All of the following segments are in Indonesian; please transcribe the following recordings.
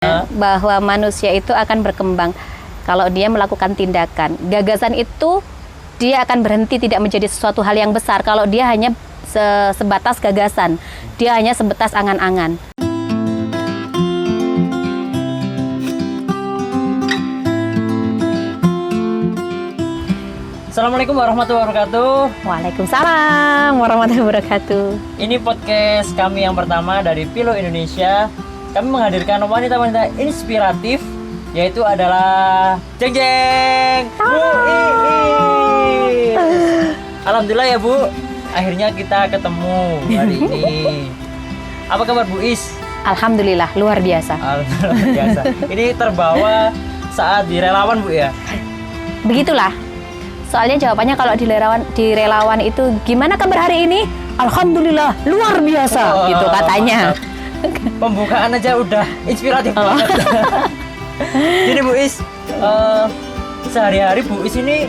bahwa manusia itu akan berkembang kalau dia melakukan tindakan. Gagasan itu dia akan berhenti, tidak menjadi sesuatu hal yang besar kalau dia hanya sebatas gagasan, dia hanya sebatas angan-angan. Assalamualaikum warahmatullahi wabarakatuh. Waalaikumsalam warahmatullahi wabarakatuh. Ini podcast kami yang pertama dari Pilo Indonesia. Kami menghadirkan wanita-wanita inspiratif, yaitu adalah Jeng Jeng, Bu Iis. Alhamdulillah ya Bu, akhirnya kita ketemu hari ini. Apa kabar Bu Is? Alhamdulillah luar biasa. Alhamdulillah luar biasa. Ini terbawa saat di relawan Bu ya? Begitulah. Soalnya jawabannya kalau di relawan itu gimana kabar hari ini? Alhamdulillah luar biasa gitu katanya. Pembukaan aja udah inspiratif banget. Jadi Bu Is, sehari-hari Bu Is ini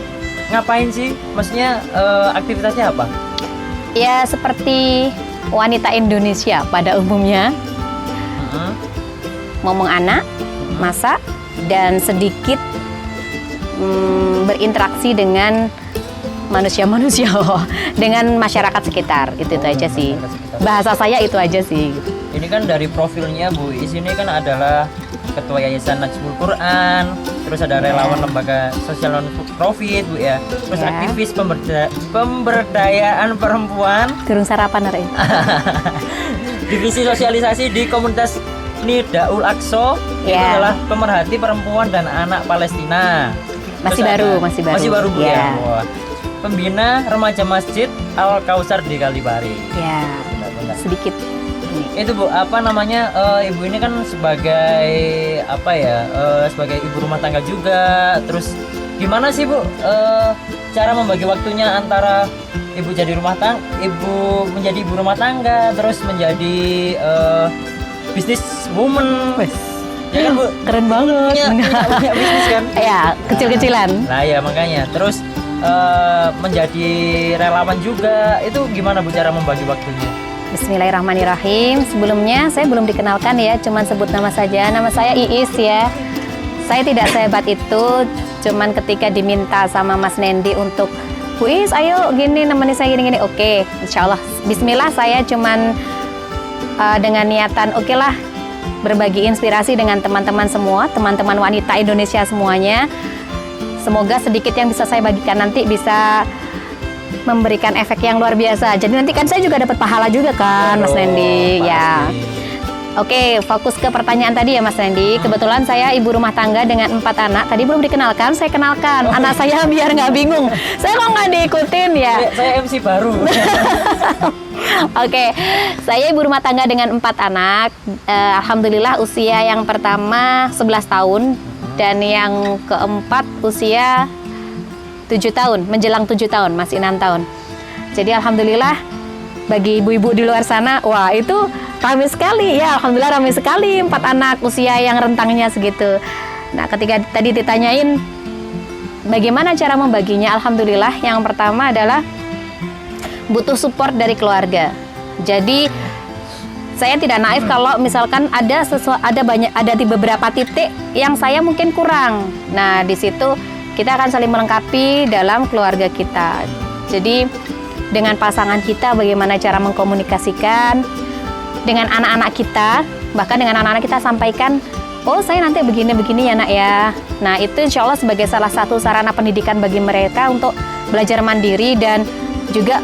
ngapain sih? Maksudnya aktivitasnya apa? Ya seperti wanita Indonesia pada umumnya, ngomong anak, masak, dan sedikit berinteraksi dengan manusia-manusia, dengan masyarakat sekitar. Itu aja sih. Bahasa saya itu aja sih. Ini kan dari profilnya Bu Is ini kan adalah Ketua Yayasan Najmul Quran, terus ada relawan lembaga sosial non profit Bu ya, terus aktivis pemberdayaan perempuan, Gerung sarapan hari. divisi sosialisasi di komunitas Nidaul Aqsa, itu adalah pemerhati perempuan dan anak Palestina. Masih baru. Masih baru Bu ya. Wah. Pembina remaja Masjid Al Kausar di Kalibari. Ya. Sedikit. Itu Bu, apa namanya, ibu ini kan sebagai apa ya, sebagai ibu rumah tangga juga. Terus gimana sih Bu cara membagi waktunya antara ibu menjadi ibu rumah tangga, terus menjadi bisnis woman. Ya kan Bu, keren banget. punya bisnis kan? Ya, kecil-kecilan. Nah ya makanya, terus menjadi relawan juga, itu gimana Bu cara membagi waktunya? Bismillahirrahmanirrahim. Sebelumnya saya belum dikenalkan ya, cuman sebut nama saja. Nama saya Iis ya. Saya tidak sehebat itu, cuman ketika diminta sama Mas Nendi untuk Bu Iis, ayo gini nemenin saya gini-gini. Oke, insya Allah. Bismillah, saya cuman dengan niatan oke lah, berbagi inspirasi dengan teman-teman semua, teman-teman wanita Indonesia semuanya. Semoga sedikit yang bisa saya bagikan nanti bisa memberikan efek yang luar biasa. Jadi nanti kan saya juga dapat pahala juga kan, Mas Nendi. Ya. Oke, fokus ke pertanyaan tadi ya Mas Nendi. Kebetulan saya ibu rumah tangga dengan 4 anak. Tadi belum dikenalkan, saya kenalkan. Anak saya biar nggak bingung. Saya kok nggak diikutin ya? Saya MC baru. Oke, saya ibu rumah tangga dengan 4 anak. Alhamdulillah usia yang pertama 11 tahun dan yang keempat usia 7 tahun, menjelang 7 tahun, masih 6 tahun. Jadi alhamdulillah bagi ibu-ibu di luar sana, wah itu ramai sekali ya, alhamdulillah ramai sekali 4 anak usia yang rentangnya segitu. Nah, ketika tadi ditanyain bagaimana cara membaginya, alhamdulillah yang pertama adalah butuh support dari keluarga. Jadi saya tidak naif kalau misalkan ada di beberapa titik yang saya mungkin kurang. Nah, di situ kita akan saling melengkapi dalam keluarga kita. Jadi dengan pasangan kita bagaimana cara mengkomunikasikan dengan anak-anak kita, bahkan dengan anak-anak kita sampaikan, oh saya nanti begini-begini ya nak ya. Nah itu insya Allah sebagai salah satu sarana pendidikan bagi mereka untuk belajar mandiri dan juga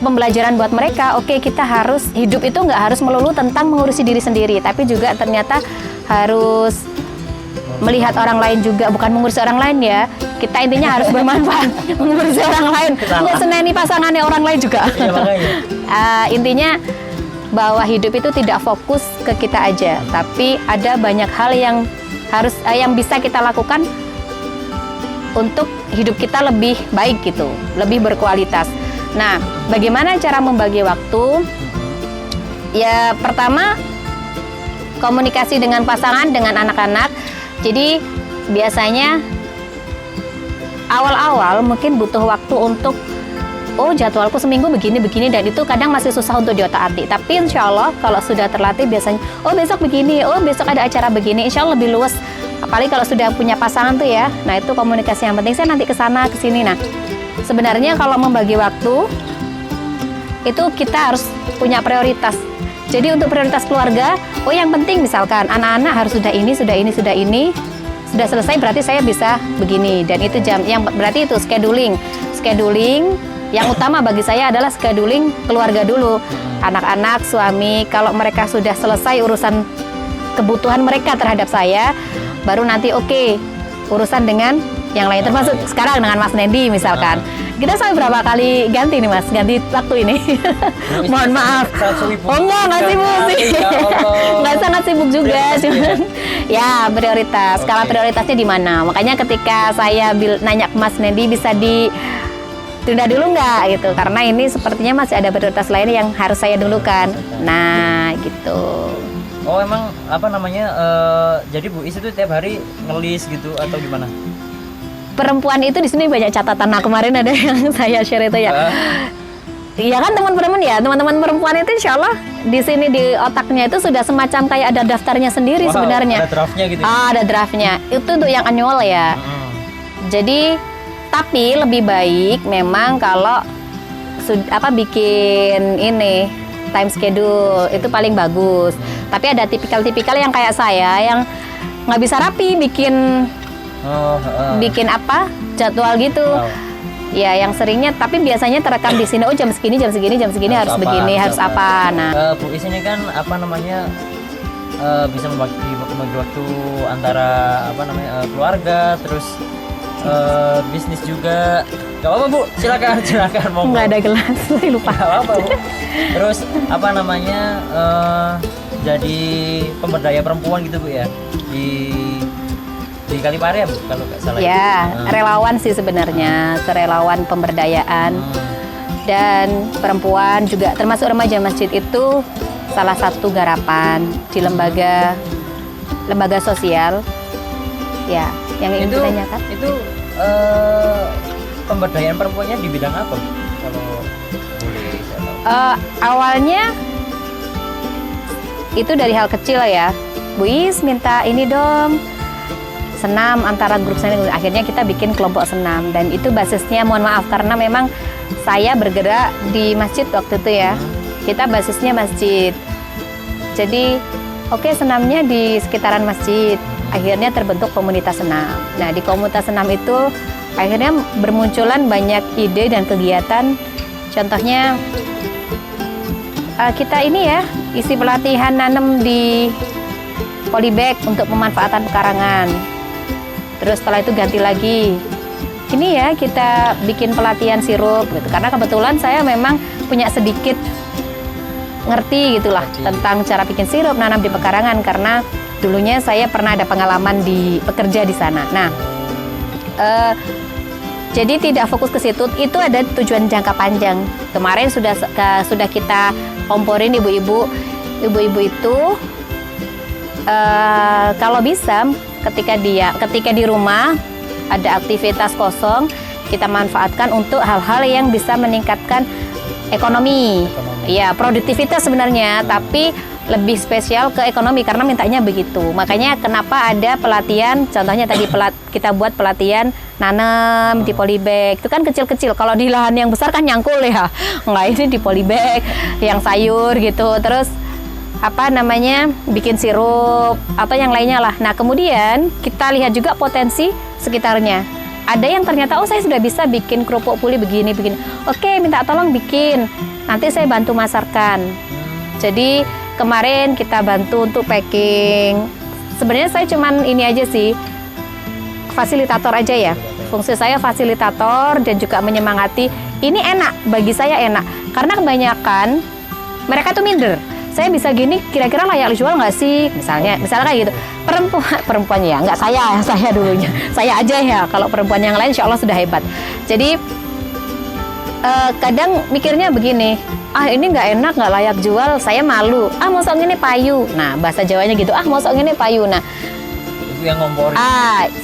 pembelajaran buat mereka. Oke, kita harus hidup itu nggak harus melulu tentang mengurusi diri sendiri, tapi juga ternyata harus melihat orang lain juga, bukan mengurusi orang lain ya. Kita intinya harus bermanfaat, mengurusi orang lain, nggak seneni pasangannya orang lain juga. Intinya bahwa hidup itu tidak fokus ke kita aja, tapi ada banyak hal yang bisa kita lakukan untuk hidup kita lebih baik gitu, lebih berkualitas. Nah, bagaimana cara membagi waktu? Ya, pertama komunikasi dengan pasangan, dengan anak-anak. Jadi biasanya awal-awal mungkin butuh waktu untuk oh jadwalku seminggu begini dan itu kadang masih susah untuk diotak-atik. Tapi insya Allah kalau sudah terlatih biasanya, oh besok begini, oh besok ada acara begini, insya Allah lebih luas. Apalagi kalau sudah punya pasangan tuh ya. Nah itu komunikasi yang penting. Saya nanti ke sana ke sini. Nah sebenarnya kalau membagi waktu itu kita harus punya prioritas. Jadi untuk prioritas keluarga, oh yang penting misalkan anak-anak harus sudah ini, sudah selesai berarti saya bisa begini, dan itu jam yang berarti itu scheduling yang utama bagi saya adalah scheduling keluarga dulu, anak-anak, suami. Kalau mereka sudah selesai urusan kebutuhan mereka terhadap saya, baru nanti oke, urusan dengan yang lain, termasuk sekarang dengan Mas Nendi misalkan. Kita sampai berapa kali ganti nih Mas, ganti waktu ini. Mohon maaf. Oh enggak sibuk sih. Nggak sangat sibuk juga, cuman ya prioritas. Skala prioritasnya di mana? Makanya ketika saya nanya ke Mas Nendi bisa ditunda dulu nggak gitu, karena ini sepertinya masih ada prioritas lain yang harus saya dulukan. Nah gitu. Oh emang apa namanya? Jadi Bu Is itu tiap hari ngelis gitu atau gimana? Perempuan itu di sini banyak catatan. Nah kemarin ada yang saya share itu ya. Iya kan teman-teman perempuan itu insya Allah di sini di otaknya itu sudah semacam kayak ada daftarnya sendiri sebenarnya. Ada draftnya gitu. Ada draftnya. Itu untuk yang annual ya. Jadi tapi lebih baik memang kalau bikin ini time schedule itu paling bagus. Tapi ada tipikal-tipikal yang kayak saya yang nggak bisa rapi bikin jadwal gitu. Ya yang seringnya, tapi biasanya terekam di sini. Oh jam segini harus begini, harus apa. Nah Bu Is ini kan apa namanya bisa membagi waktu antara apa namanya keluarga, terus bisnis juga. Gak apa-apa Bu, silakan mau. Nggak ada gelas, saya lupa. Gak apa-apa Bu. Terus apa namanya jadi pemberdaya perempuan gitu Bu ya di Kalipari ya Bu, kalau nggak salah. Ya, relawan sih sebenarnya, kerelawan pemberdayaan dan perempuan juga, termasuk remaja masjid itu salah satu garapan di lembaga sosial. Ya, yang ingin ditanyakan. Itu pemberdayaan perempuannya di bidang apa Bu? Kalau boleh saya tahu. Awalnya itu dari hal kecil ya. Bu Is minta ini dong, senam antara grup senam. Akhirnya kita bikin kelompok senam, dan itu basisnya, mohon maaf karena memang saya bergerak di masjid waktu itu ya. Kita basisnya masjid. Jadi senamnya di sekitaran masjid. Akhirnya terbentuk komunitas senam. Nah di komunitas senam itu akhirnya bermunculan banyak ide dan kegiatan. Contohnya kita ini ya isi pelatihan nanam di polybag untuk pemanfaatan pekarangan. Terus setelah itu ganti lagi, ini ya kita bikin pelatihan sirup gitu. Karena kebetulan saya memang punya sedikit ngerti gitulah tentang cara bikin sirup nanam di pekarangan, karena dulunya saya pernah ada pengalaman bekerja di sana. Nah, jadi tidak fokus ke situ. Itu ada tujuan jangka panjang. Kemarin sudah kita komporin ibu-ibu itu kalau bisa ketika di rumah ada aktivitas kosong, kita manfaatkan untuk hal-hal yang bisa meningkatkan ekonomi. Ya, produktivitas sebenarnya, tapi lebih spesial ke ekonomi karena mintanya begitu. Makanya kenapa ada pelatihan, contohnya tadi kita buat pelatihan nanam di polybag. Itu kan kecil-kecil. Kalau di lahan yang besar kan nyangkul ya. Enggak, ini di polybag yang sayur gitu. Terus bikin sirup atau yang lainnya lah. Nah kemudian kita lihat juga potensi sekitarnya. Ada yang ternyata saya sudah bisa bikin kerupuk puli begini. Oke, minta tolong bikin, nanti saya bantu masarkan. Jadi kemarin kita bantu untuk packing. Sebenarnya saya cuman ini aja sih, fasilitator aja ya. Fungsi saya fasilitator dan juga menyemangati. Ini enak, bagi saya enak, karena kebanyakan mereka tuh minder. Saya bisa gini, kira-kira layak dijual nggak sih? Misalnya kayak gitu. Perempuan ya, nggak saya dulunya. Saya aja ya, kalau perempuan yang lain insya Allah sudah hebat. Jadi kadang mikirnya begini, ini nggak enak, nggak layak jual, saya malu. Mosok ini payu. Nah, bahasa Jawanya gitu, mosok ini payu. Nah, itu yang ngomporin.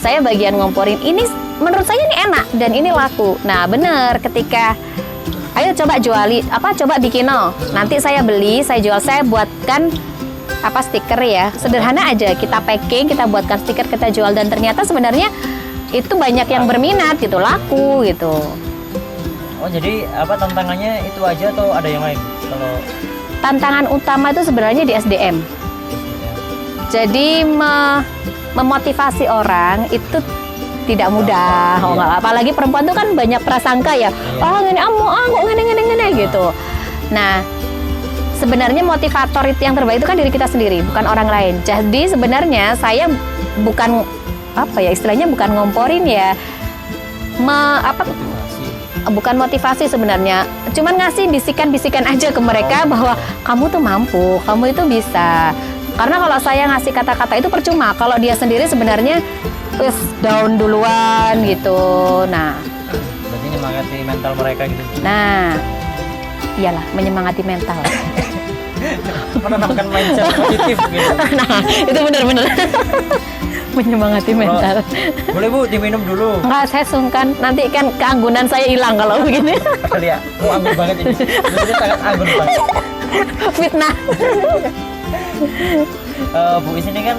Saya bagian ngomporin. Ini menurut saya ini enak dan ini laku. Nah, bener, ketika ayo coba juali, coba bikin no. Nanti saya beli, saya jual, saya buatkan stiker ya. Sederhana aja, kita packing, kita buatkan stiker, kita jual, dan ternyata sebenarnya itu banyak yang berminat gitu, laku gitu. Oh, jadi tantangannya itu aja atau ada yang lain? Kalau tantangan utama itu sebenarnya di SDM. Jadi memotivasi orang itu tidak mudah. Apalagi perempuan tuh kan banyak prasangka ya. Ngene kok ngene gitu. Nah, sebenarnya motivator itu yang terbaik itu kan diri kita sendiri, bukan orang lain. Jadi sebenarnya saya bukan istilahnya bukan ngomporin ya. Bukan motivasi sebenarnya, cuman ngasih bisikan-bisikan aja ke mereka bahwa kamu tuh mampu, kamu itu bisa. Karena kalau saya ngasih kata-kata itu percuma, kalau dia sendiri sebenarnya down duluan gitu. Nah, berarti menyemangati mental mereka gitu. Nah, iyalah menyemangati mental. Menanamkan mindset positif gitu. Nah, itu benar-benar menyemangati mental. Boleh Bu, diminum dulu. Enggak, saya sungkan. Nanti kan keanggunan saya hilang kalau begini. Kali ya, anggun banget ini. Ini sangat anggun banget. Fitnah. Bu Is ini kan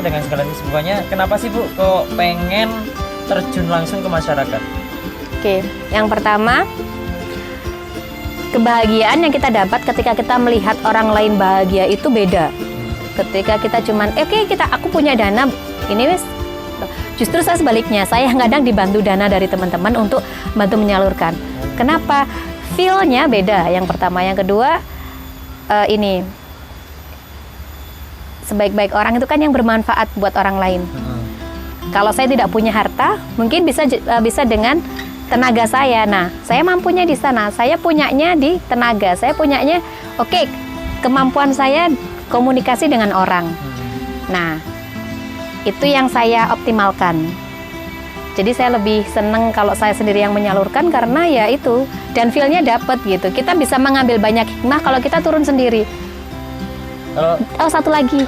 dengan segala kesibukannya, kenapa sih Bu kok pengen terjun langsung ke masyarakat? Oke, yang pertama, kebahagiaan yang kita dapat ketika kita melihat orang lain bahagia itu beda. Ketika kita cuman aku punya dana ini wis, justru saya sebaliknya, saya kadang dibantu dana dari teman-teman untuk bantu menyalurkan. Kenapa? Feel-nya beda. Yang pertama, yang kedua, sebaik-baik orang itu kan yang bermanfaat buat orang lain. Kalau saya tidak punya harta, mungkin bisa dengan tenaga saya. Nah, saya mampunya di sana, saya punyanya di tenaga, saya punyanya kemampuan saya komunikasi dengan orang. Nah, itu yang saya optimalkan. Jadi saya lebih seneng kalau saya sendiri yang menyalurkan, karena ya itu, dan feel-nya dapat gitu. Kita bisa mengambil banyak hikmah kalau kita turun sendiri. Satu lagi,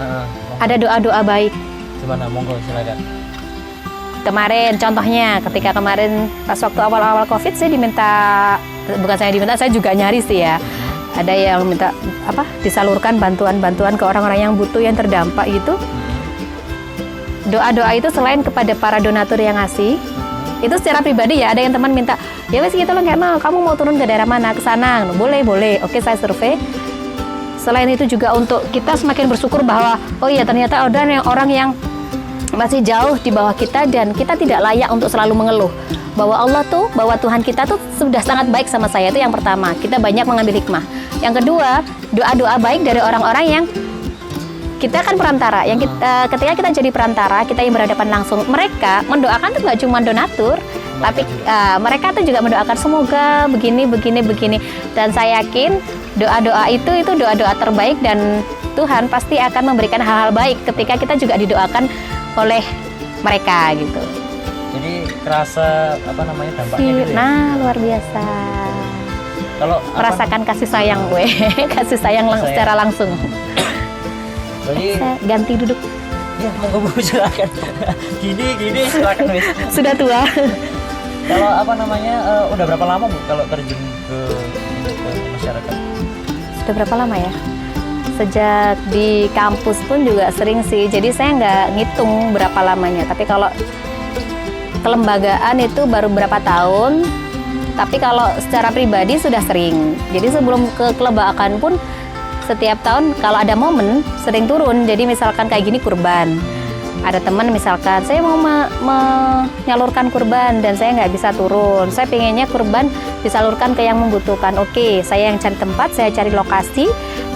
ada doa-doa baik. Gimana? Monggo silakan. Kemarin contohnya, ketika kemarin pas waktu awal-awal COVID, saya juga nyari sih ya. Ada yang minta disalurkan bantuan-bantuan ke orang-orang yang butuh, yang terdampak gitu. Doa-doa itu selain kepada para donatur yang ngasih, itu secara pribadi ya, ada yang teman minta, ya wes gitu loh, kamu mau turun ke daerah mana, ke sana, boleh. Oke, saya survei. Selain itu juga untuk kita semakin bersyukur bahwa ternyata ada orang yang masih jauh di bawah kita, dan kita tidak layak untuk selalu mengeluh bahwa bahwa Tuhan kita tuh sudah sangat baik sama saya. Itu yang pertama, kita banyak mengambil hikmah. Yang kedua, doa-doa baik dari orang-orang yang kita kan perantara, yang ketika kita jadi perantara, kita yang berhadapan langsung, mereka mendoakan tuh nggak cuma donatur, tapi mereka tuh juga mendoakan semoga begini. Dan saya yakin doa-doa itu doa-doa terbaik, dan Tuhan pasti akan memberikan hal-hal baik ketika kita juga didoakan oleh mereka gitu. Jadi kerasa dampaknya gitu ya? Nah, luar biasa. Kalau merasakan kasih sayang gue, kasih sayang secara langsung. Jadi saya ganti duduk. Ya, monggo Bu, silakan. Gini silakan wis. Sudah tua. Kalau udah berapa lama Bu kalau terjun ke masyarakat? Sudah berapa lama ya? Sejak di kampus pun juga sering sih. Jadi saya nggak ngitung berapa lamanya. Tapi kalau kelembagaan itu baru berapa tahun. Tapi kalau secara pribadi sudah sering. Jadi sebelum ke kelembagaan pun setiap tahun kalau ada momen sering turun. Jadi misalkan kayak gini kurban, ada teman misalkan saya mau menyalurkan kurban dan saya nggak bisa turun, saya pengennya kurban disalurkan ke yang membutuhkan. Oke, saya yang cari tempat, saya cari lokasi,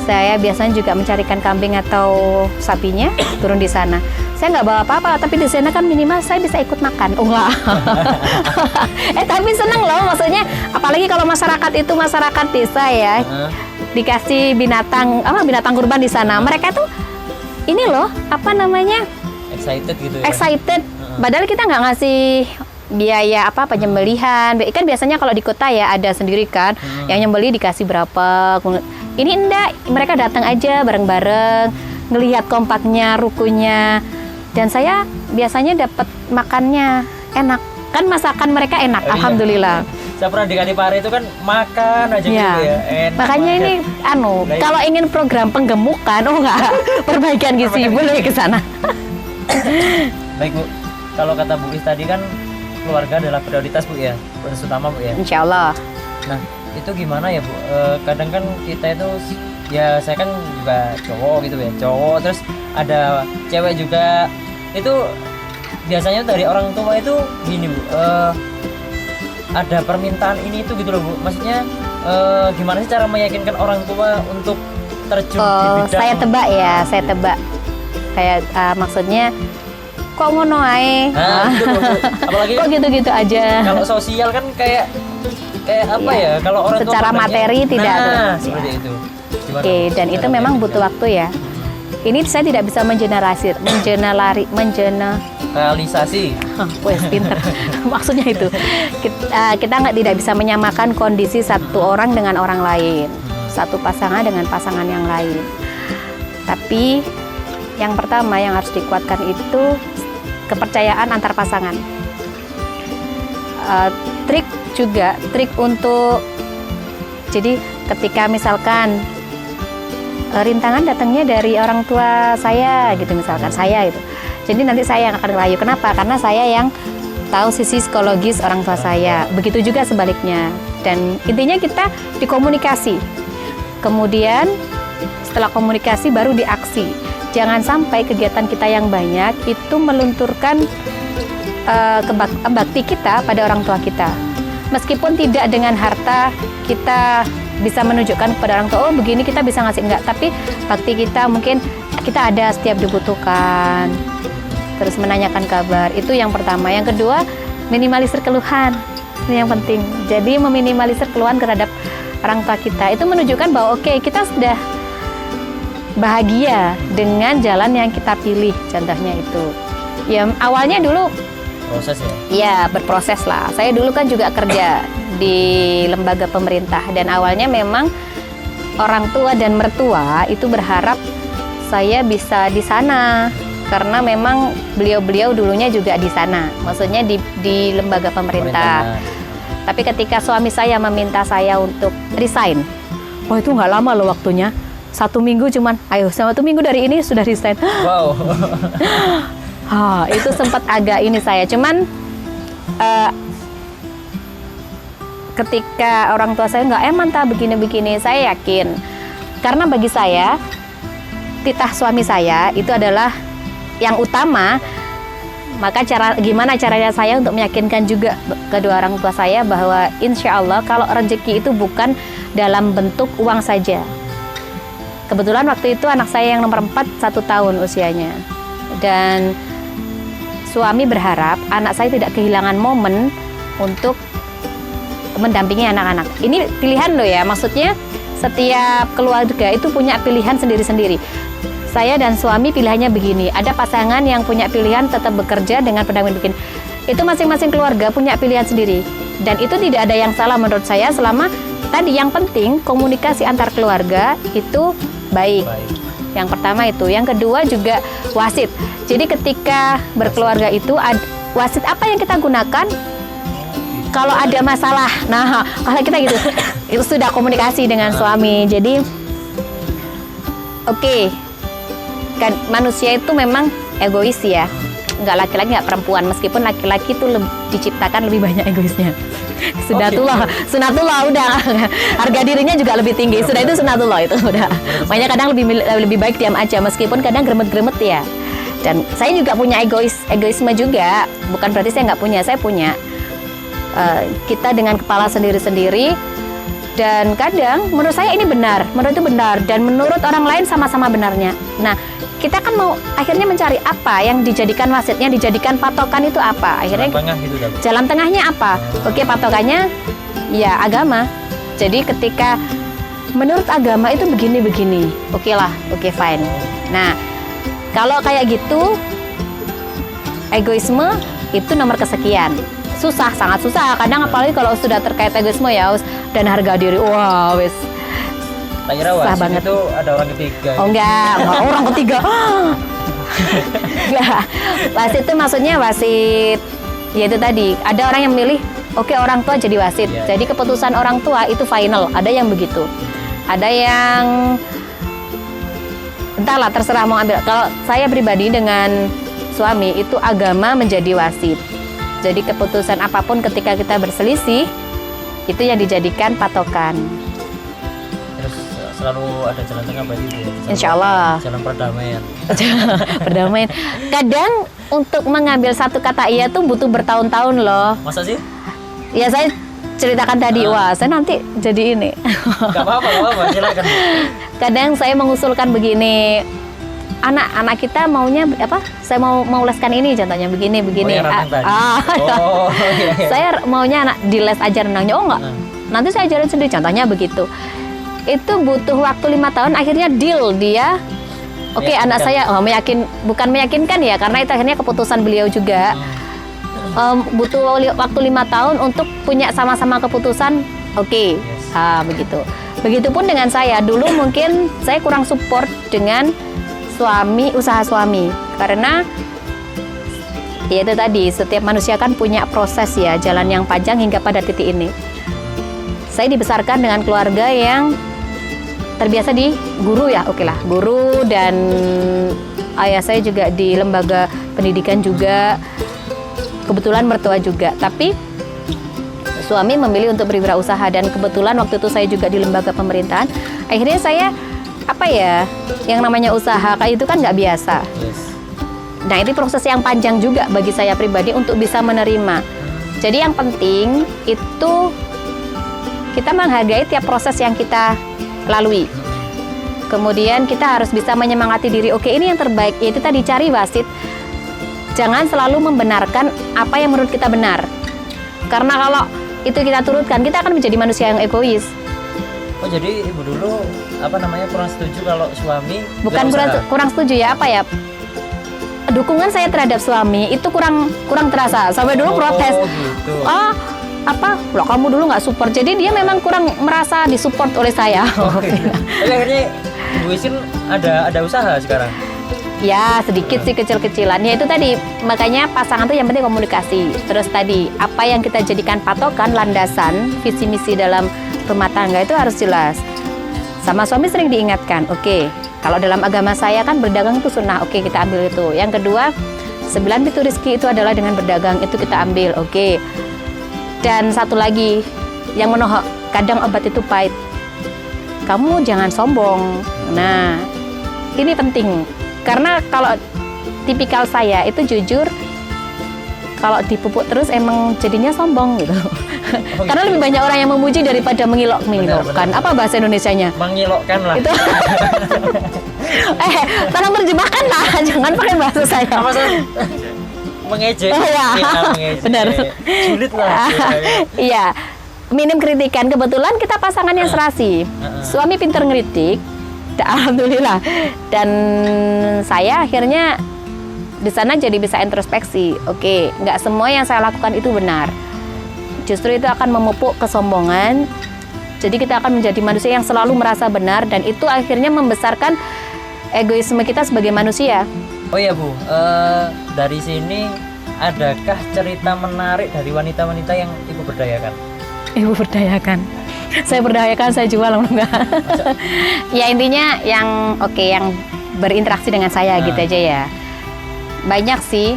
saya biasanya juga mencarikan kambing atau sapinya, turun di sana. Saya nggak bawa apa-apa, tapi di sana kan minimal saya bisa ikut makan. Enggak. Tapi seneng loh, maksudnya apalagi kalau masyarakat itu masyarakat desa ya, dikasih binatang kurban di sana, mereka tuh ini loh excited gitu ya. Excited. Padahal kita nggak ngasih biaya penyembelihan. Kan biasanya kalau di kota ya ada sendiri kan, yang nyembeli dikasih berapa. Ini enggak, mereka datang aja bareng-bareng, ngelihat kompaknya, rukunya, dan saya biasanya dapat makannya enak. Kan masakan mereka enak, alhamdulillah. saya pernah di Kanipare itu kan makan aja Ya. gitu ya. Enak Makanya banget. ini Nah, kalau ingin program penggemukan, oh enggak, perbaikan gizi boleh ke sana. Baik Bu, kalau kata Bu Is tadi kan keluarga adalah prioritas Bu ya, prioritas utama Bu ya. Insya Allah. Nah itu gimana ya Bu? Kadang kan kita itu ya saya kan juga cowok gitu ya, cowok terus ada cewek juga. Itu biasanya dari orang tua itu gini Bu, ada permintaan ini itu gitu loh Bu. Maksudnya gimana sih cara meyakinkan orang tua untuk terjun di Oh, bidang? saya tebak ya, saya tebak. Kayak maksudnya kok ngono ae. Nah, gitu loh, Bu. Apalagi Kok kan gitu-gitu aja. kalau sosial kan kayak apa Iya. ya? Kalau orang tua Secara pandangnya- materi tidak tuh. Nah, seperti itu. Gimana, Oke, Bu? dan itu Cara memang meyakinkan? butuh waktu ya. Ini saya tidak bisa Realisasi. wes pinter. Maksudnya itu kita tidak bisa menyamakan kondisi satu orang dengan orang lain, satu pasangan dengan pasangan yang lain. Tapi yang pertama yang harus dikuatkan itu kepercayaan antar pasangan. Trik untuk jadi ketika misalkan rintangan datangnya dari orang tua saya gitu, misalkan saya itu. Jadi nanti saya yang akan rayu. Kenapa? Karena saya yang tahu sisi psikologis orang tua saya. Begitu juga sebaliknya. Dan intinya kita dikomunikasi. Kemudian setelah komunikasi baru diaksi. Jangan sampai kegiatan kita yang banyak itu melunturkan bakti kita pada orang tua kita. Meskipun tidak dengan harta, kita bisa menunjukkan kepada orang tua, oh begini kita bisa ngasih, enggak. Tapi bakti kita mungkin kita ada setiap dibutuhkan. Terus menanyakan kabar, itu yang pertama. Yang kedua, minimalisir keluhan. Ini yang penting. Jadi meminimalisir keluhan terhadap orang tua kita. Itu menunjukkan bahwa oke, kita sudah bahagia dengan jalan yang kita pilih. Contohnya itu. Ya awalnya dulu Proses ya. ya berproses lah. Saya dulu kan juga kerja di lembaga pemerintah dan awalnya memang orang tua dan mertua itu berharap saya bisa di sana karena memang beliau-beliau dulunya juga di sana. Maksudnya di lembaga pemerintah. Tapi ketika suami saya meminta saya untuk resign, oh itu nggak lama loh waktunya. 1 minggu cuman, ayo 1 minggu dari ini sudah resign. Wow. Itu sempat agak ini saya. Cuman ketika orang tua saya nggak mantap begini-begini, saya yakin. Karena bagi saya, titah suami saya itu adalah yang utama. Maka gimana caranya saya untuk meyakinkan juga kedua orang tua saya bahwa insya Allah kalau rezeki itu bukan dalam bentuk uang saja. Kebetulan waktu itu anak saya yang nomor 4 1 tahun usianya. Dan suami berharap anak saya tidak kehilangan momen untuk mendampingi anak-anak. Ini pilihan loh ya, maksudnya setiap keluarga itu punya pilihan sendiri-sendiri. Saya dan suami pilihannya begini, ada pasangan yang punya pilihan tetap bekerja dengan pendamping begini. Itu masing-masing keluarga punya pilihan sendiri. Dan itu tidak ada yang salah menurut saya selama tadi yang penting komunikasi antar keluarga itu baik. Yang pertama itu, yang kedua juga wasit. Jadi ketika berkeluarga itu wasit apa yang kita gunakan? Kalau ada masalah, nah kalau kita gitu, itu sudah komunikasi dengan suami. Jadi, oke, kan manusia itu memang egois ya, nggak laki-laki nggak perempuan. Meskipun laki-laki itu diciptakan lebih banyak egoisnya. Sunatullah udah harga dirinya juga lebih tinggi. Sudah itu sunatullah itu udah. Makanya kadang lebih baik diam aja, meskipun kadang gremet-gremet ya. Dan saya juga punya egoisme juga. Bukan berarti saya nggak punya, saya punya. Kita dengan kepala sendiri-sendiri dan kadang menurut saya ini benar, menurut itu benar dan menurut orang lain sama-sama benarnya. Nah, kita kan mau akhirnya mencari apa yang dijadikan wasitnya, dijadikan patokan itu apa? Akhirnya jalan tengahnya apa? Oke, patokannya ya agama. Jadi ketika menurut agama itu begini-begini, oke lah, oke fine. Nah, kalau kayak gitu egoisme itu nomor kesekian. Susah, sangat susah. Kadang apalagi kalau sudah terkait egoisme ya dan harga diri, wah wes. Tak kira wasit itu ada orang ketiga. Oh enggak orang ketiga. Enggak. Wasit itu maksudnya wasit, ya itu tadi. Ada orang yang memilih oke, orang tua jadi wasit. Iya. Jadi keputusan orang tua itu final. Ada yang begitu. Ada yang entahlah, terserah mau ambil. Kalau saya pribadi dengan suami itu agama menjadi wasit. Jadi keputusan apapun ketika kita berselisih itu yang dijadikan patokan. Terus selalu ada jalan tengah berarti itu ya? Insya Allah. Jalan perdamaian. Berdamai. Kadang untuk mengambil satu kata iya tuh butuh bertahun-tahun loh. Masa sih? Ya saya ceritakan tadi, wah saya nanti jadi ini. Gak apa-apa, silakan. Kadang saya mengusulkan begini, anak kita maunya apa? Saya mau leskan ini, contohnya begini. yang renang tadi. Iya. Saya maunya anak di les ajar renangnya, oh enggak. Nanti saya ajarin sendiri, contohnya begitu. Itu butuh waktu 5 tahun, akhirnya deal dia. Oke, anak saya bukan meyakinkan ya, karena itu akhirnya keputusan beliau juga. Butuh waktu 5 tahun untuk punya sama-sama keputusan. Oke. Yes. Begitu. Begitupun dengan saya. Dulu mungkin saya kurang support dengan usaha suami, karena ya itu tadi, setiap manusia kan punya proses ya, jalan yang panjang hingga pada titik ini. Saya dibesarkan dengan keluarga yang terbiasa di guru ya, oke lah, guru, dan ayah saya juga di lembaga pendidikan juga, kebetulan mertua juga. Tapi suami memilih untuk berwirausaha, dan kebetulan waktu itu saya juga di lembaga pemerintahan. Akhirnya saya yang namanya usaha kayak itu kan nggak biasa. Yes. Nah, itu proses yang panjang juga bagi saya pribadi untuk bisa menerima. Jadi yang penting itu kita menghargai tiap proses yang kita lalui. Kemudian kita harus bisa menyemangati diri, oke, ini yang terbaik. Itu tadi, cari wasit. Jangan selalu membenarkan apa yang menurut kita benar. Karena kalau itu kita turutkan, kita akan menjadi manusia yang egois. Oh, jadi ibu dulu kurang setuju kalau suami Bukan kurang setuju ya, dukungan saya terhadap suami itu kurang terasa. Sampai dulu protes. Oh, gitu. Loh, kamu dulu nggak support. Jadi dia memang kurang merasa disupport oleh saya. Oh, gitu. Jadi akhirnya ibu Isin ada usaha sekarang. Ya, sedikit sih, kecil-kecilan. Ya itu tadi, makanya pasangan tuh yang penting komunikasi. Terus tadi, apa yang kita jadikan patokan, landasan, visi misi dalam rumah tangga itu harus jelas. Sama suami sering diingatkan, oke, kalau dalam agama saya kan berdagang itu sunnah, oke, kita ambil itu. Yang kedua, 9 pintu rezeki itu adalah dengan berdagang, itu kita ambil, oke. Dan satu lagi, yang menohok, kadang obat itu pahit. Kamu jangan sombong. Nah, ini penting. Karena kalau tipikal saya itu jujur, kalau dipupuk terus emang jadinya sombong gitu. Oh, Karena lebih banyak orang yang memuji daripada mengilokkan. Benar. Apa bahasa Indonesianya? Mengilokkan lah. Itu. Tolong terjemahkan lah, jangan pakai bahasa saya. Apa sih? Mengejek. Oh, ya. Mengejek. Benar. Sulit lah. Iya. Minim kritikan. Kebetulan kita pasangan yang serasi. Suami pinter ngeritik. Alhamdulillah. Dan saya akhirnya di sana jadi bisa introspeksi. Oke, nggak semua yang saya lakukan itu benar. Justru itu akan memupuk kesombongan. Jadi kita akan menjadi manusia yang selalu merasa benar, dan itu akhirnya membesarkan egoisme kita sebagai manusia. Oh iya Bu, dari sini adakah cerita menarik dari wanita-wanita yang Ibu berdayakan? Ibu berdayakan. Saya berdayakan, saya jual enggak. Ya intinya yang yang berinteraksi dengan saya gitu aja ya. Banyak sih,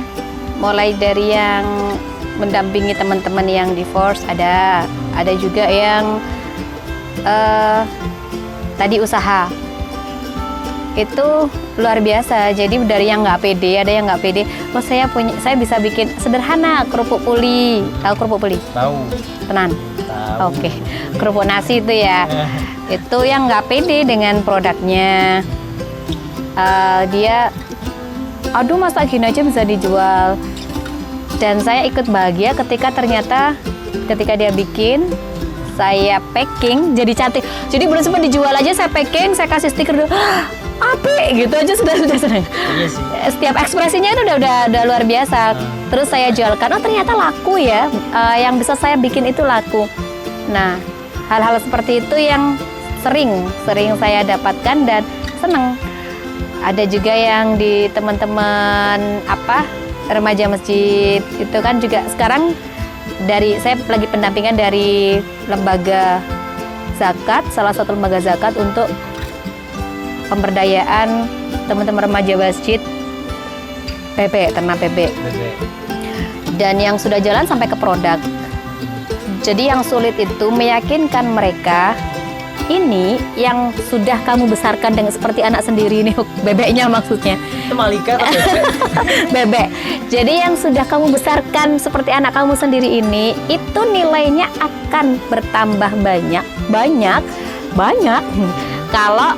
mulai dari yang mendampingi teman-teman yang divorce, ada juga yang tadi usaha. Itu luar biasa. Jadi dari yang nggak pede, ada yang nggak pede. Oh, saya bisa bikin sederhana kerupuk puli. Tahu kerupuk puli? Tahu. Tenan. Tahu. Oke. Kerupuk nasi itu ya. Itu yang nggak pede dengan produknya. Dia, aduh masa gini aja bisa dijual. Dan saya ikut bahagia ketika dia bikin, saya packing jadi cantik. Jadi belum sempat dijual aja saya packing, saya kasih stiker dulu. Api gitu aja sudah senang. Iya sih. Setiap ekspresinya itu udah luar biasa. Terus saya jualkan, oh ternyata laku ya. Yang bisa saya bikin itu laku. Nah, hal-hal seperti itu yang sering saya dapatkan dan seneng. Ada juga yang di teman-teman remaja masjid itu kan juga sekarang saya lagi pendampingan dari lembaga zakat, salah satu lembaga zakat untuk pemberdayaan teman-teman remaja masjid ternak bebek. Dan yang sudah jalan sampai ke produk. Jadi yang sulit itu meyakinkan mereka, ini yang sudah kamu besarkan dengan seperti anak sendiri nih, bebeknya maksudnya. Itu Malika atau bebek? Bebek. Jadi yang sudah kamu besarkan seperti anak kamu sendiri ini, itu nilainya akan bertambah banyak kalau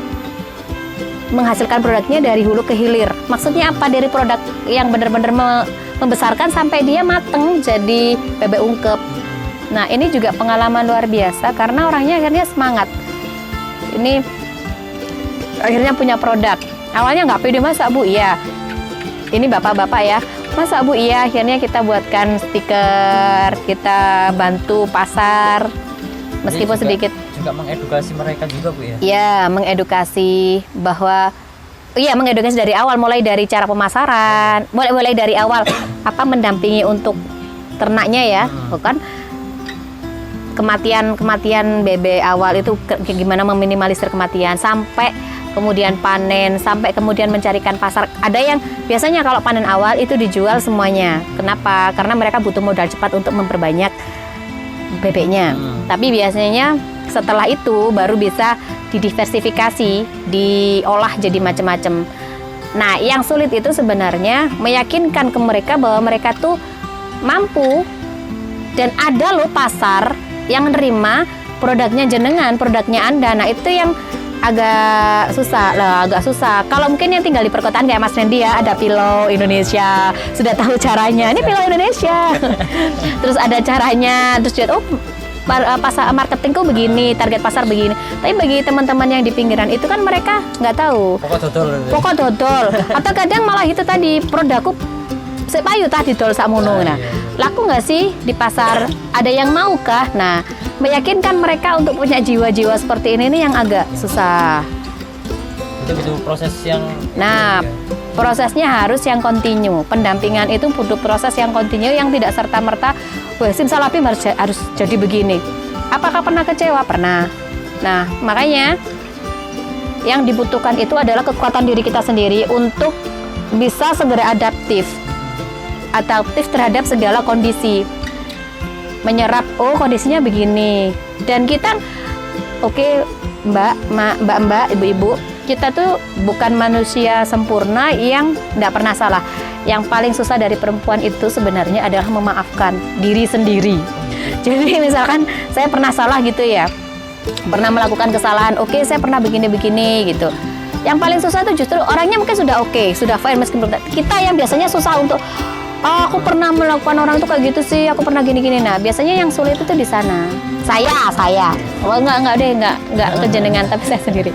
menghasilkan produknya dari hulu ke hilir. Maksudnya apa? Dari produk yang benar-benar membesarkan sampai dia mateng jadi bebek ungkep. Nah, ini juga pengalaman luar biasa karena orangnya akhirnya semangat. Ini akhirnya punya produk. Awalnya nggak pede, masa Bu? Iya. Ini bapak-bapak ya. Masa Bu? Iya. Akhirnya kita buatkan stiker, kita bantu pasar. Meskipun sedikit. Juga mengedukasi mereka juga Bu ya? Iya, mengedukasi bahwa mengedukasi dari awal, mulai dari cara pemasaran, mulai dari awal mendampingi untuk ternaknya ya, bukan kematian bebek awal itu gimana meminimalisir kematian sampai kemudian panen, sampai kemudian mencarikan pasar. Ada yang biasanya kalau panen awal itu dijual semuanya. Kenapa? Karena mereka butuh modal cepat untuk memperbanyak bebeknya. Tapi biasanya setelah itu baru bisa didiversifikasi, diolah jadi macam-macam. Nah, yang sulit itu sebenarnya meyakinkan ke mereka bahwa mereka tuh mampu dan ada loh pasar yang nerima produknya jenengan, produknya Anda. Nah, itu yang agak susah. Kalau mungkin yang tinggal di perkotaan kayak Mas Randy ya, ada Pilau Indonesia, sudah tahu caranya. Ini Pilau Indonesia. Terus ada caranya, terus lihat pasar marketingku begini, target pasar begini. Tapi bagi teman-teman yang di pinggiran itu kan mereka nggak tahu. Pokok dodol. Atau kadang malah itu tadi produkku saya payu tah didol sakmono. Nah, laku nggak sih di pasar? Ada yang mau kah? Nah, meyakinkan mereka untuk punya jiwa-jiwa seperti ini nih yang agak susah. Itu proses yang. Nah, prosesnya harus yang kontinu. Pendampingan itu butuh proses yang kontinu yang tidak serta-merta, wah simsalabim harus jadi begini. Apakah pernah kecewa? Pernah. Nah, makanya yang dibutuhkan itu adalah kekuatan diri kita sendiri untuk bisa segera adaptif terhadap segala kondisi, menyerap kondisinya begini, dan kita mbak, ibu-ibu, kita tuh bukan manusia sempurna yang tidak pernah salah. Yang paling susah dari perempuan itu sebenarnya adalah memaafkan diri sendiri. Jadi misalkan saya pernah salah gitu ya, pernah melakukan kesalahan, saya pernah begini-begini gitu. Yang paling susah itu justru orangnya mungkin sudah sudah fine meskipun kita yang biasanya susah untuk aku pernah melakukan orang itu kayak gitu sih, aku pernah gini-gini. Nah, biasanya yang sulit itu di sana. Saya. Enggak kejenengan, tapi saya sendiri.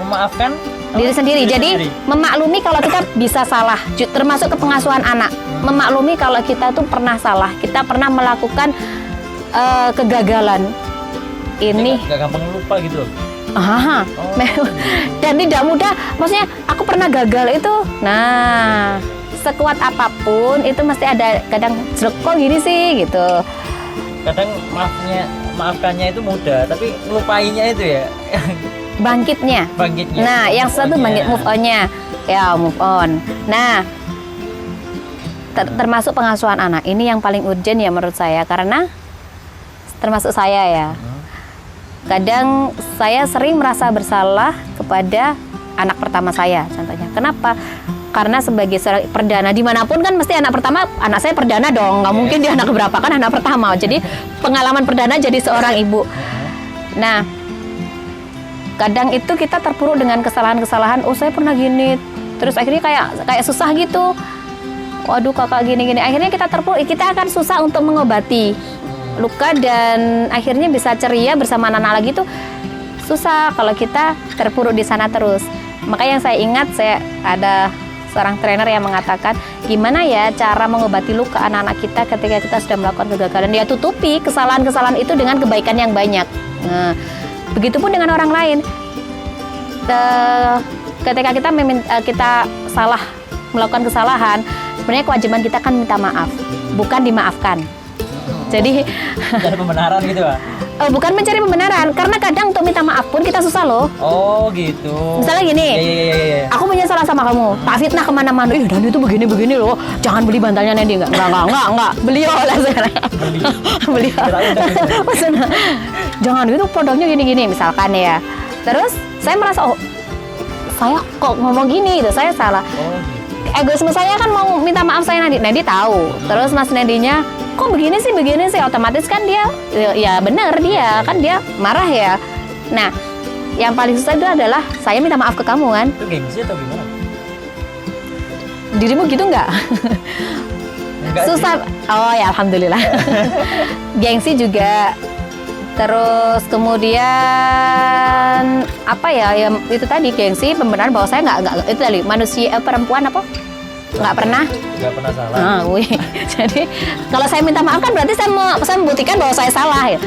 Memaafkan diri sendiri. Jadi memaklumi kalau kita bisa salah, termasuk ke pengasuhan anak. Memaklumi kalau kita tuh pernah salah, kita pernah melakukan kegagalan. Ini nggak gampang lupa gitu. Dan tidak mudah. Maksudnya aku pernah gagal itu. Nah, sekuat apapun itu mesti ada kadang kok gini sih gitu. Kadang maafkannya itu mudah, tapi lupainnya itu ya. Bangkitnya. Nah, yang satu bangkit, move on-nya. Ya, move on. Nah, termasuk pengasuhan anak. Ini yang paling urgent ya menurut saya, karena termasuk saya ya. Kadang saya sering merasa bersalah kepada anak pertama saya, contohnya. Kenapa? Karena sebagai seorang perdana, dimanapun kan mesti anak pertama, anak saya perdana dong, nggak mungkin dia anak keberapa, kan anak pertama. Jadi pengalaman perdana jadi seorang ibu. Nah, kadang itu kita terpuruk dengan kesalahan-kesalahan. Saya pernah gini, terus akhirnya kayak susah gitu. Waduh, kakak gini-gini. Akhirnya kita terpuruk, kita akan susah untuk mengobati luka dan akhirnya bisa ceria bersama anak-anak lagi tuh susah kalau kita terpuruk di sana terus. Maka yang saya ingat, saya ada seorang trainer yang mengatakan gimana ya cara mengobati luka anak-anak kita ketika kita sudah melakukan kegagalan. Dia tutupi kesalahan-kesalahan itu dengan kebaikan yang banyak. Nah, begitupun dengan orang lain. Ketika kita salah melakukan kesalahan, sebenarnya kewajiban kita kan minta maaf, bukan dimaafkan. Jadi Jadi pembenaran gitu Pak? bukan mencari pembenaran, karena kadang untuk minta maaf pun kita susah loh. Oh gitu. Misalnya gini, Iya. aku punya salah sama kamu, tak fitnah kemana-mana. Dan itu begini loh, jangan beli bantalnya Nendi. Enggak. Beliau lah sekarang. Beliau. Maksudnya, jangan itu produknya gini-gini misalkan ya. Terus saya merasa, oh saya kok ngomong gini gitu, saya salah. Oh gitu. Egoisme saya kan mau minta maaf saya Nendi tahu. Terus Mas Nendinya kok begini sih, otomatis kan dia ya benar dia kan dia marah ya. Nah, yang paling susah itu adalah saya minta maaf ke kamu kan. Itu gengsi atau gimana? Dirimu gitu nggak? Enggak Susah. Oh ya alhamdulillah. Gengsi juga. Terus kemudian apa ya? Ya itu tadi gengsi, pembenaran bahwa saya nggak itu tadi manusia perempuan apa? Nggak pernah. Nggak pernah salah. Jadi kalau saya minta maaf kan berarti saya membuktikan bahwa saya salah ya.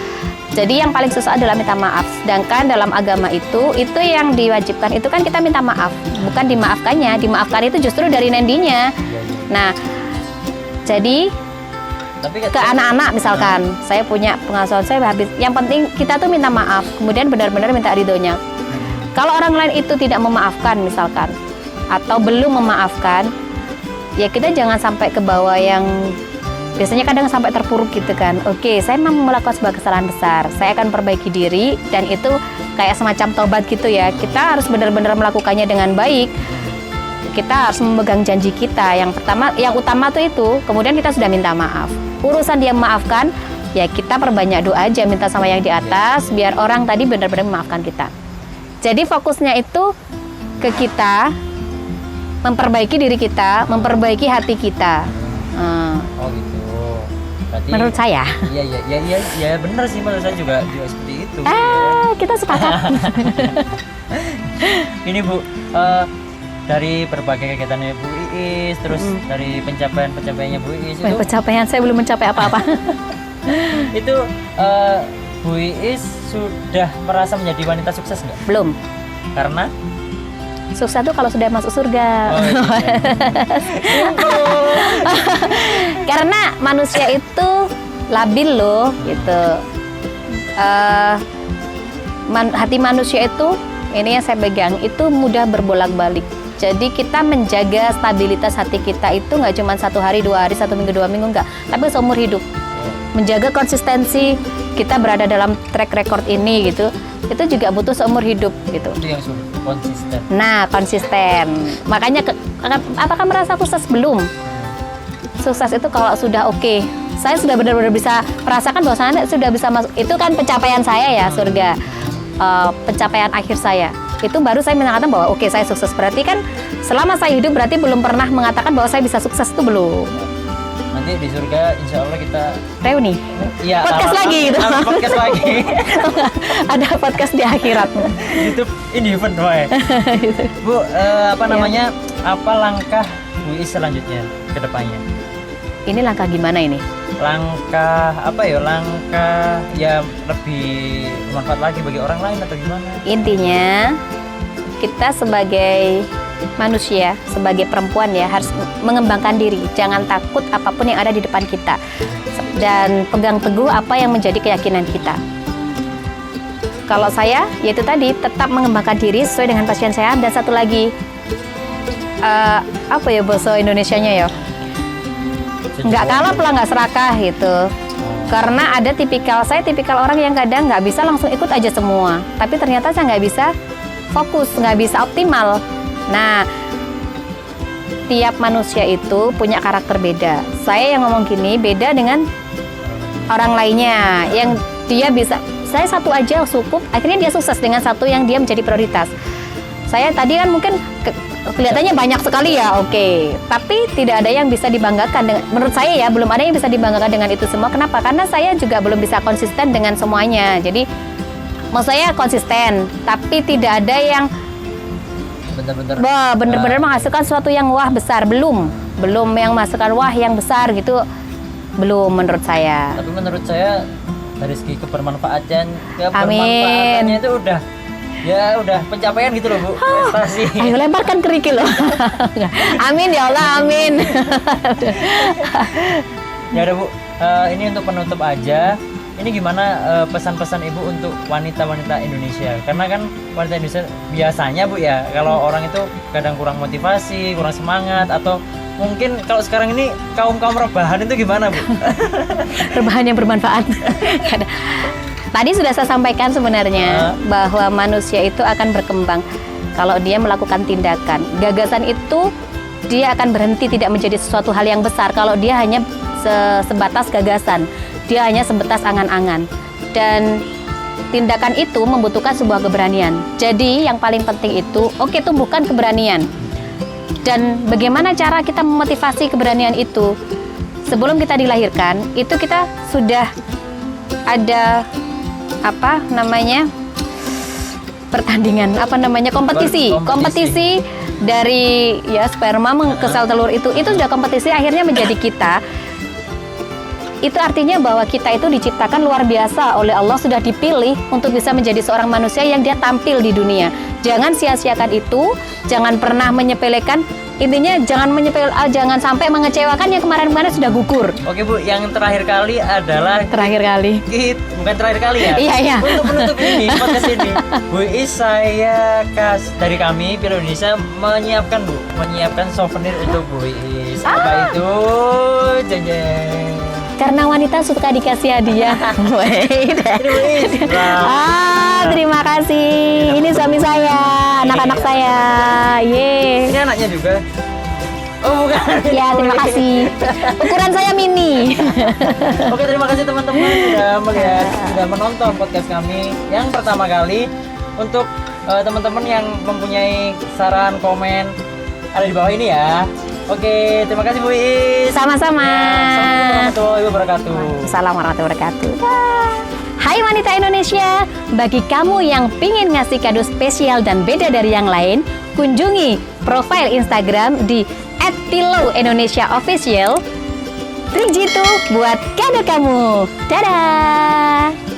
Jadi yang paling susah adalah minta maaf. Sedangkan dalam agama itu yang diwajibkan itu kan kita minta maaf, bukan dimaafkannya. Dimaafkan itu justru dari Nendinya. Nah, jadi Tapi ke anak-anak misalkan, saya punya pengasuhan saya habis. Yang penting kita tuh minta maaf, kemudian benar-benar minta ridhonya. Kalau orang lain itu tidak memaafkan misalkan, atau belum memaafkan, ya kita jangan sampai ke bawah yang biasanya kadang sampai terpuruk gitu kan. Oke, saya memang melakukan sebuah kesalahan besar, saya akan perbaiki diri, dan itu kayak semacam tobat gitu ya. Kita harus benar-benar melakukannya dengan baik. Kita harus memegang janji kita. Yang utama tuh itu, kemudian kita sudah minta maaf. Urusan dia memaafkan, ya kita perbanyak doa aja, minta sama yang di atas, biar orang tadi benar-benar memaafkan kita. Jadi fokusnya itu ke kita, memperbaiki diri kita, memperbaiki hati kita. Oh gitu. Berarti, Menurut saya. Iya benar sih, menurut saya juga seperti itu. Kita sepakat. Ini Bu, dari berbagai kegiatannya Bu Iis, terus dari pencapaiannya Bu Iis itu, Pencapaian saya belum mencapai apa-apa. itu Bu Iis sudah merasa menjadi wanita sukses nggak? Belum. Karena Sukses tuh kalau sudah masuk surga. Karena manusia itu labil loh, gitu. Hati manusia itu, ini yang saya pegang, itu mudah berbolak-balik. Jadi kita menjaga stabilitas hati kita itu nggak cuma 1 hari, 2 hari, 1 minggu, 2 minggu, nggak, tapi seumur hidup. Menjaga konsistensi kita berada dalam track record ini gitu, itu juga butuh seumur hidup gitu. Itu yang sulit, konsisten. Nah, konsisten. Makanya apakah merasa sukses? Belum. Sukses itu kalau sudah oke. Saya sudah benar-benar bisa merasakan bahwa saya sudah bisa masuk. Itu kan pencapaian saya ya, surga. Pencapaian akhir saya. Itu baru saya mengatakan bahwa oke, saya sukses. Berarti kan selama saya hidup berarti belum pernah mengatakan bahwa saya bisa sukses, itu belum. Nanti di surga insya Allah kita reuni. Iya, podcast lagi gitu. Podcast lagi. Ada podcast di akhirat. YouTube ini event wae. Bu, apa namanya? Apa langkah Bu Iis selanjutnya ke depannya? Ini langkah gimana ini? Langkah apa ya? Langkah ya lebih bermanfaat lagi bagi orang lain atau gimana? Intinya kita sebagai manusia, sebagai perempuan ya, harus mengembangkan diri. Jangan takut apapun yang ada di depan kita, dan pegang teguh apa yang menjadi keyakinan kita. Kalau saya, yaitu tadi, tetap mengembangkan diri sesuai dengan passion saya. Dan satu lagi, apa ya bahasa Indonesianya ya, nggak kalap lah, nggak serakah gitu. Karena ada tipikal orang yang kadang nggak bisa langsung ikut aja semua, tapi ternyata saya nggak bisa fokus, nggak bisa optimal. Nah, tiap manusia itu punya karakter beda. Saya yang ngomong gini beda dengan orang lainnya yang dia bisa, saya satu aja cukup, akhirnya dia sukses dengan satu yang dia menjadi prioritas. Saya tadi kan mungkin kelihatannya banyak sekali ya, oke. Tapi tidak ada yang bisa dibanggakan dengan, menurut saya ya, belum ada yang bisa dibanggakan dengan itu semua. Kenapa? Karena saya juga belum bisa konsisten dengan semuanya. Jadi, maksud saya konsisten, tapi tidak ada yang bener-bener menghasilkan sesuatu yang wah besar. Belum yang menghasilkan wah yang besar gitu, belum menurut saya. Tapi menurut saya dari segi kebermanfaatan Amin. itu udah pencapaian gitu loh Bu, prestasi. Ayo lemparkan kerikil loh. Amin ya Allah, amin. Ya udah Bu, ini untuk penutup aja. Ini gimana pesan-pesan Ibu untuk wanita-wanita Indonesia? Karena kan wanita Indonesia biasanya Bu ya, kalau orang itu kadang kurang motivasi, kurang semangat, atau mungkin kalau sekarang ini kaum-kaum rebahan itu gimana Bu? Rebahan yang bermanfaat. Tadi sudah saya sampaikan sebenarnya bahwa manusia itu akan berkembang kalau dia melakukan tindakan. Gagasan itu dia akan berhenti, tidak menjadi sesuatu hal yang besar kalau dia hanya sebatas gagasan. Dia hanya sebatas angan-angan. Dan tindakan itu membutuhkan sebuah keberanian. Jadi yang paling penting itu, tumbuhkan keberanian. Dan bagaimana cara kita memotivasi keberanian itu? Sebelum kita dilahirkan, itu kita sudah ada pertandingan, kompetisi dari ya sperma ke sel telur itu sudah kompetisi, akhirnya menjadi kita. Itu artinya bahwa kita itu diciptakan luar biasa oleh Allah, sudah dipilih untuk bisa menjadi seorang manusia yang dia tampil di dunia. Jangan sia-siakan itu, jangan pernah menyepelekan. Intinya jangan sampai mengecewakan yang kemarin-kemarin sudah gugur. Oke Bu, yang terakhir kali adalah bukan terakhir kali ya. Iya. Untuk menutup ini podcast ini, Bu Is, dari kami Pilo Indonesia menyiapkan souvenir untuk Bu Is. Apa itu? Jeng. Karena wanita suka dikasih hadiah. Terima kasih. Ini suami saya, anak-anak saya. Ini anaknya juga. Oh bukan. Ya, terima kasih. Ukuran saya mini. Oke, terima kasih teman-teman sudah menonton podcast kami yang pertama kali. Untuk teman-teman yang mempunyai saran, komen, ada di bawah ini ya. Oke, terima kasih Bu Is. Sama-sama. Assalamualaikum warahmatullahi wabarakatuh. Assalamualaikum warahmatullahi wabarakatuh. Hai wanita Indonesia, bagi kamu yang pingin ngasih kado spesial dan beda dari yang lain, kunjungi profil Instagram di @piloindonesiaofficial. Trijitu buat kado kamu. Dadah.